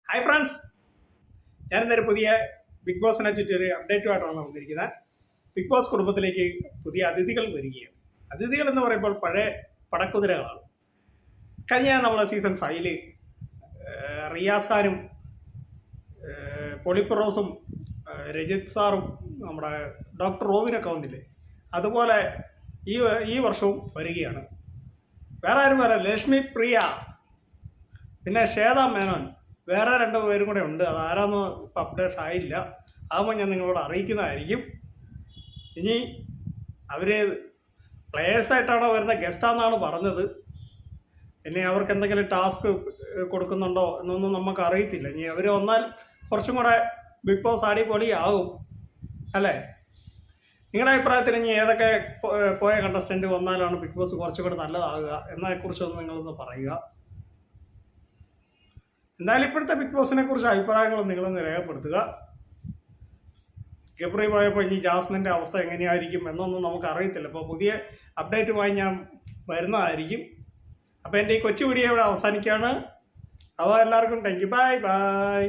Hi friends, ഞാനിന്നൊരു പുതിയ big ബോസിനെ ചുറ്റൊരു അപ്ഡേറ്റുമായിട്ടാണ് വന്നിരിക്കുന്നത്. ബിഗ് ബോസ് കുടുംബത്തിലേക്ക് പുതിയ അതിഥികൾ വരികയാണ്. അതിഥികൾ എന്ന് പറയുമ്പോൾ പഴയ പടക്കുതിരകളാണ്. കഴിഞ്ഞ നമ്മളെ സീസൺ 5 റിയാസ് ഖാനും പൊളിപ്രോസും രജിത് സാറും നമ്മുടെ ഡോക്ടർ റോബിനൊക്കെ വന്നില്ലേ, അതുപോലെ ഈ വർഷവും വരികയാണ്. വേറെ ആരും വരാം, ലക്ഷ്മി പ്രിയ, പിന്നെ ശ്വേത മേനോൻ, വേറെ 2 പേരും കൂടെ ഉണ്ട്. അതാരാന്ന് ഇപ്പം അപ്ഡേറ്റ് ആയില്ല. അതാകുമ്പോൾ ഞാൻ നിങ്ങളോട് അറിയിക്കുന്നതായിരിക്കും. ഇനി അവർ പ്ലെയേഴ്സായിട്ടാണോ വരുന്ന, ഗസ്റ്റാണെന്നാണ് പറഞ്ഞത്. ഇനി അവർക്ക് എന്തെങ്കിലും ടാസ്ക് കൊടുക്കുന്നുണ്ടോ എന്നൊന്നും നമുക്ക് അറിയത്തില്ല. ഇനി അവർ വന്നാൽ കുറച്ചും കൂടെ ബിഗ് ബോസ് അടിപൊളി ആകും അല്ലേ? നിങ്ങളുടെ അഭിപ്രായത്തിൽ ഇനി ഏതൊക്കെ പോയ കണ്ടസ്റ്റൻറ്റ് വന്നാലാണ് ബിഗ് ബോസ് കുറച്ചും കൂടെ നല്ലതാകുക എന്നതിനെക്കുറിച്ചൊന്ന് നിങ്ങളൊന്ന് പറയുക. എന്തായാലും ഇപ്പോഴത്തെ ബിഗ് ബോസിനെ കുറിച്ച് അഭിപ്രായങ്ങളും നിങ്ങളൊന്ന് രേഖപ്പെടുത്തുക. ഗബ്രി പോയപ്പോൾ ഇനി ജാസ്മിൻ്റെ അവസ്ഥ എങ്ങനെയായിരിക്കും എന്നൊന്നും നമുക്ക് അറിയത്തില്ല. അപ്പോൾ പുതിയ അപ്ഡേറ്റുമായി ഞാൻ വരുന്നതായിരിക്കും. അപ്പോൾ എൻ്റെ ഈ കൊച്ചു വീഡിയോ ഇവിടെ അവസാനിക്കുകയാണ്. അപ്പോൾ എല്ലാവർക്കും താങ്ക് യു, ബൈ ബൈ.